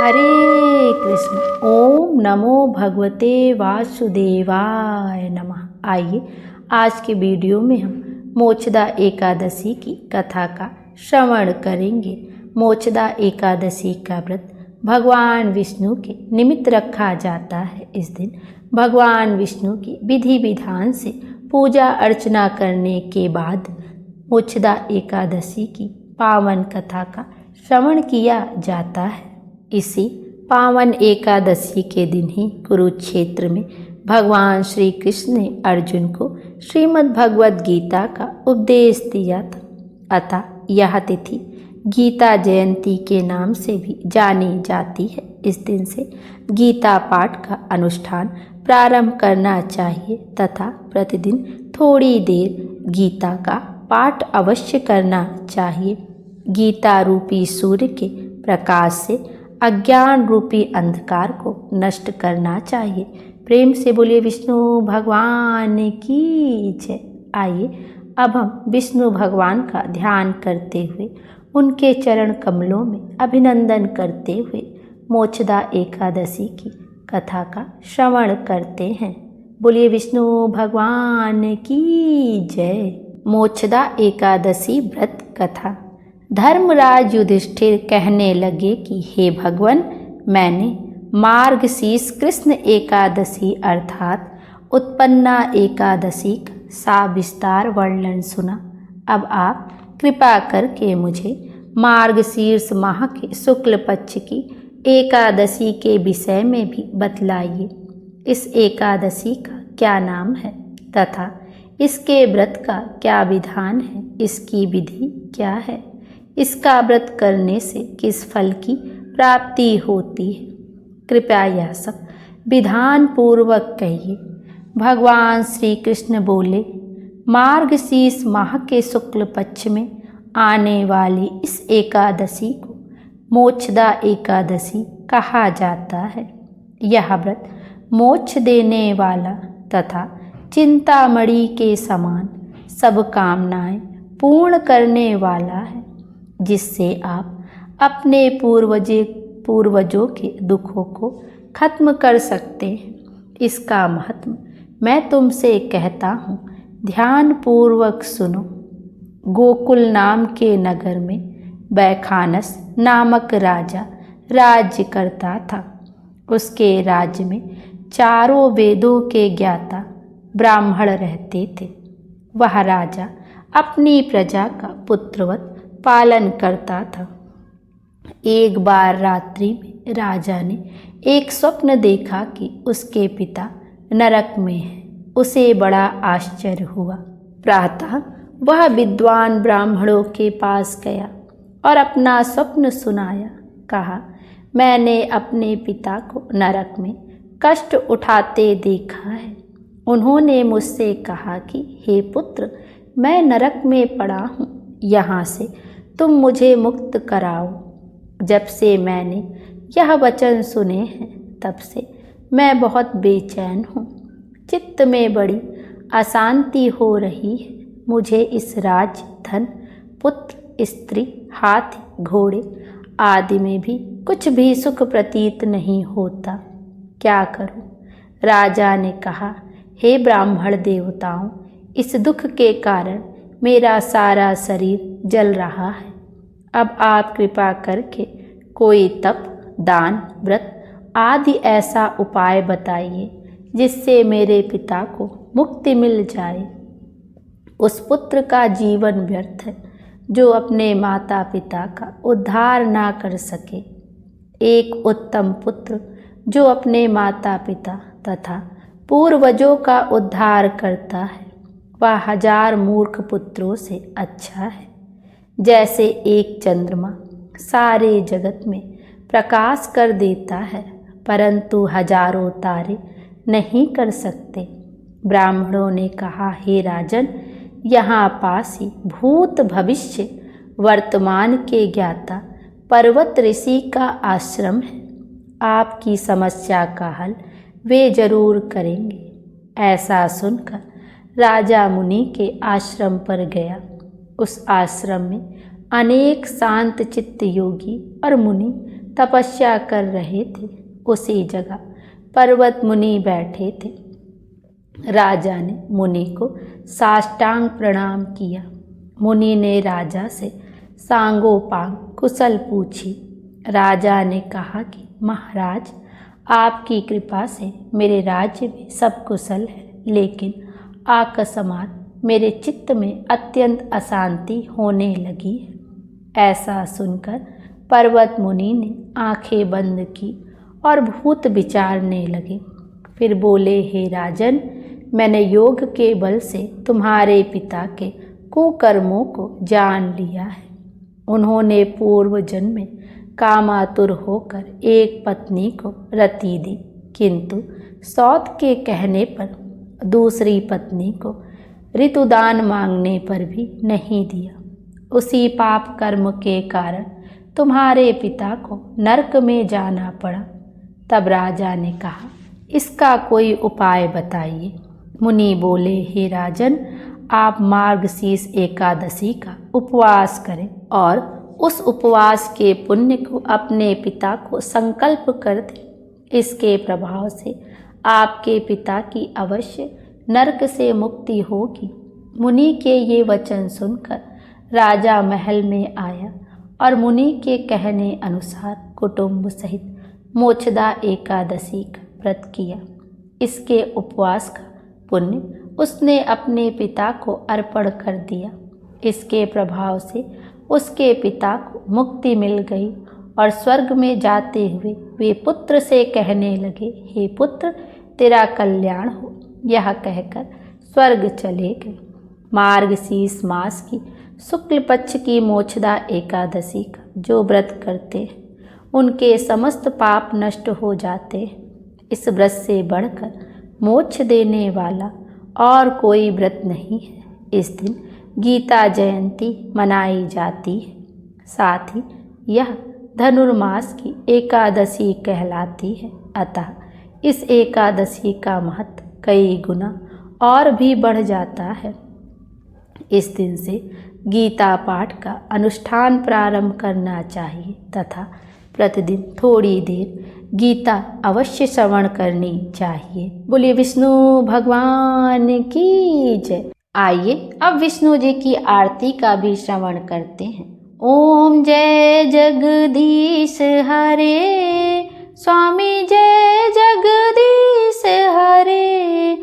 हरे कृष्ण। ओम नमो भगवते वासुदेवाय नमः। आइए आज के वीडियो में हम मोक्षदा एकादशी की कथा का श्रवण करेंगे। मोक्षदा एकादशी का व्रत भगवान विष्णु के निमित्त रखा जाता है। इस दिन भगवान विष्णु की विधि विधान से पूजा अर्चना करने के बाद मोक्षदा एकादशी की पावन कथा का श्रवण किया जाता है। इसी पावन एकादशी के दिन ही कुरुक्षेत्र में भगवान श्री कृष्ण ने अर्जुन को श्रीमद् भगवद गीता का उपदेश दिया था। अतः यह तिथि गीता जयंती के नाम से भी जानी जाती है। इस दिन से गीता पाठ का अनुष्ठान प्रारंभ करना चाहिए तथा प्रतिदिन थोड़ी देर गीता का पाठ अवश्य करना चाहिए। गीता रूपी सूर्य के प्रकाश से अज्ञान रूपी अंधकार को नष्ट करना चाहिए। प्रेम से बोलिए विष्णु भगवान की जय। आइए अब हम विष्णु भगवान का ध्यान करते हुए उनके चरण कमलों में अभिनंदन करते हुए मोक्षदा एकादशी की कथा का श्रवण करते हैं। बोलिए विष्णु भगवान की जय। मोक्षदा एकादशी व्रत कथा। धर्मराज युधिष्ठिर कहने लगे कि हे भगवान, मैंने मार्गशीर्ष कृष्ण एकादशी अर्थात उत्पन्ना एकादशी का सविस्तार वर्णन सुना। अब आप कृपा करके मुझे मार्गशीर्ष माह के शुक्ल पक्ष की एकादशी के विषय में भी बतलाइए। इस एकादशी का क्या नाम है तथा इसके व्रत का क्या विधान है, इसकी विधि क्या है, इसका व्रत करने से किस फल की प्राप्ति होती है। कृपया यह सब विधान पूर्वक कहिए। भगवान श्री कृष्ण बोले, मार्गशीर्ष माह के शुक्ल पक्ष में आने वाली इस एकादशी को मोक्षदा एकादशी कहा जाता है। यह व्रत मोक्ष देने वाला तथा चिंतामणि के समान सब कामनाएं पूर्ण करने वाला है, जिससे आप अपने पूर्वजों के दुखों को खत्म कर सकते हैं। इसका महत्व मैं तुमसे कहता हूँ, ध्यान पूर्वक सुनो। गोकुल नाम के नगर में बैखानस नामक राजा राज्य करता था। उसके राज्य में चारों वेदों के ज्ञाता ब्राह्मण रहते थे। वह राजा अपनी प्रजा का पुत्रवत पालन करता था। एक बार रात्रि में राजा ने एक स्वप्न देखा कि उसके पिता नरक में हैं। उसे बड़ा आश्चर्य हुआ। प्रातः वह विद्वान ब्राह्मणों के पास गया और अपना स्वप्न सुनाया। कहा, मैंने अपने पिता को नरक में कष्ट उठाते देखा है। उन्होंने मुझसे कहा कि हे पुत्र, मैं नरक में पड़ा हूँ, यहाँ से तुम मुझे मुक्त कराओ। जब से मैंने यह वचन सुने हैं तब से मैं बहुत बेचैन हूँ। चित्त में बड़ी अशांति हो रही है। मुझे इस राज्य, धन, पुत्र, स्त्री, हाथी, घोड़े आदि में भी कुछ भी सुख प्रतीत नहीं होता। क्या करूं? राजा ने कहा, हे ब्राह्मण देवताओं, इस दुख के कारण मेरा सारा शरीर जल रहा है। अब आप कृपा करके कोई तप, दान, व्रत आदि ऐसा उपाय बताइए जिससे मेरे पिता को मुक्ति मिल जाए। उस पुत्र का जीवन व्यर्थ है जो अपने माता पिता का उद्धार ना कर सके। एक उत्तम पुत्र जो अपने माता पिता तथा पूर्वजों का उद्धार करता है, वह 1000 मूर्ख पुत्रों से अच्छा है। जैसे एक चंद्रमा सारे जगत में प्रकाश कर देता है, परंतु हजारों तारे नहीं कर सकते। ब्राह्मणों ने कहा, हे राजन, यहाँ पास ही भूत भविष्य वर्तमान के ज्ञाता पर्वत ऋषि का आश्रम है। आपकी समस्या का हल वे जरूर करेंगे। ऐसा सुनकर राजा मुनि के आश्रम पर गया। उस आश्रम में अनेक शांत चित्त योगी और मुनि तपस्या कर रहे थे, उसी जगह पर्वत मुनि बैठे थे। राजा ने मुनि को साष्टांग प्रणाम किया। मुनि ने राजा से सांगोपांग कुशल पूछी। राजा ने कहा कि महाराज, आपकी कृपा से मेरे राज्य में सब कुशल है, लेकिन अकस्मात मेरे चित्त में अत्यंत अशांति होने लगी है। ऐसा सुनकर पर्वत मुनि ने आंखें बंद की और भूत विचारने लगे। फिर बोले, हे राजन, मैंने योग के बल से तुम्हारे पिता के कुकर्मों को जान लिया है। उन्होंने पूर्व जन्म में कामातुर होकर एक पत्नी को रति दी, किंतु सौत के कहने पर दूसरी पत्नी को ऋतुदान मांगने पर भी नहीं दिया। उसी पाप कर्म के कारण तुम्हारे पिता को नरक में जाना पड़ा। तब राजा ने कहा, इसका कोई उपाय बताइए। मुनि बोले, हे राजन, आप मार्गशीर्ष एकादशी का उपवास करें और उस उपवास के पुण्य को अपने पिता को संकल्प कर दें। इसके प्रभाव से आपके पिता की अवश्य नरक से मुक्ति होगी। मुनि के ये वचन सुनकर राजा महल में आया और मुनि के कहने अनुसार कुटुंब सहित मोक्षदा एकादशी का व्रत किया। इसके उपवास का पुण्य उसने अपने पिता को अर्पण कर दिया। इसके प्रभाव से उसके पिता को मुक्ति मिल गई और स्वर्ग में जाते हुए वे पुत्र से कहने लगे, हे पुत्र, तेरा कल्याण हो। यह कहकर स्वर्ग चले गए। मार्गशीर्ष मास की शुक्ल पक्ष की मोक्षदा एकादशी का जो व्रत करते हैं, उनके समस्त पाप नष्ट हो जाते हैं। इस व्रत से बढ़कर मोक्ष देने वाला और कोई व्रत नहीं है। इस दिन गीता जयंती मनाई जाती है। साथ ही यह धनुर्मास की एकादशी कहलाती है। अतः इस एकादशी का महत्व कई गुना और भी बढ़ जाता है। इस दिन से गीता पाठ का अनुष्ठान प्रारंभ करना चाहिए तथा प्रतिदिन थोड़ी देर गीता अवश्य श्रवण करनी चाहिए। बोलिए विष्णु भगवान की जय। आइए अब विष्णु जी की आरती का भी श्रवण करते हैं। ओम जय जगदीश हरे, स्वामी जय जगदीश हरे।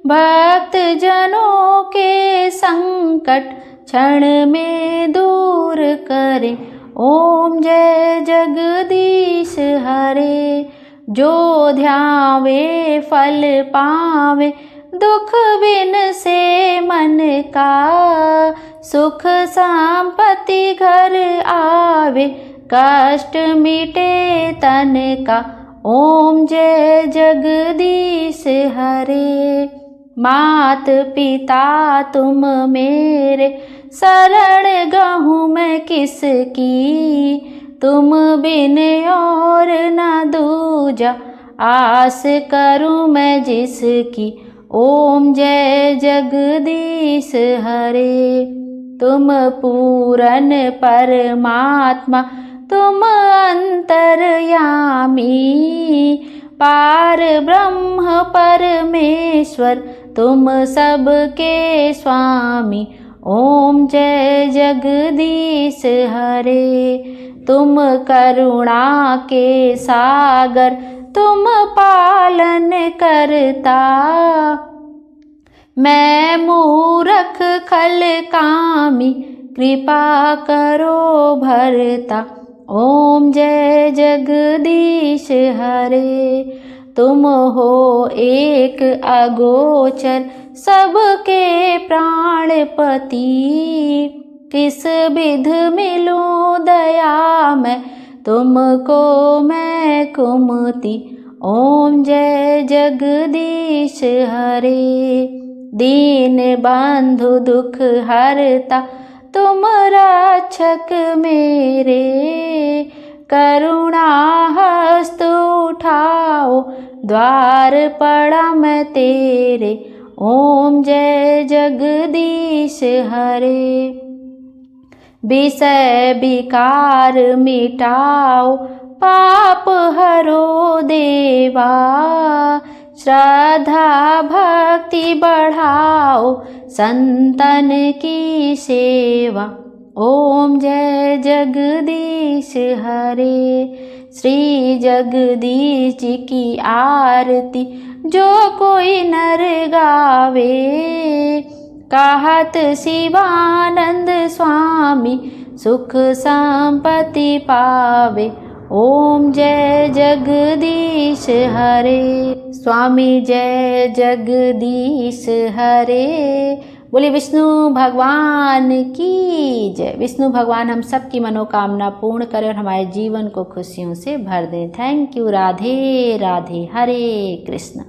भक्त जनों के संकट क्षण में दूर करे। ओम जय जगदीश हरे। जो ध्यावे फल पावे, दुख बिन से मन का। सुख संपत्ति घर आवे, कष्ट मिटे तन का। ओम जय जगदीश हरे। मात पिता तुम मेरे, शरण गहूँ मैं किसकी। तुम बिन और न दूजा, आस करूँ मैं जिसकी। ओम जय जगदीश हरे। तुम पूरन परमात्मा, तुम अंतर्यामी। पार ब्रह्म परमेश्वर, तुम सबके स्वामी। ओम जय जगदीश हरे। तुम करुणा के सागर, तुम पालन करता। मैं मूरख खल कामी, कृपा करो भरता। ओम जय जगदीश हरे। तुम हो एक अगोचर, सबके प्राणपति। किस विध मिलूं दया मैं, तुमको मैं कुमति। ओम जय जगदीश हरे। दीन बंधु दुख हरता, तुम रक्षक मेरे। करुणा हस्त उठाओ, द्वार पड़ा मैं तेरे। ओम जय जगदीश हरे। विषय विकार मिटाओ, पाप हरो देवा। श्रद्धा भक्ति बढ़ाओ संतन की सेवा। ओम जय जगदीश हरे। श्री जगदीश जी की आरती जो कोई नर गावे। कहत शिवानंद स्वामी सुख संपत्ति पावे। ओम जय जगदीश हरे। स्वामी जय जगदीश हरे। बोले विष्णु भगवान की जय। विष्णु भगवान हम सब की मनोकामना पूर्ण करें और हमारे जीवन को खुशियों से भर दें। Thank you. Radhe Radhe. Hare Krishna.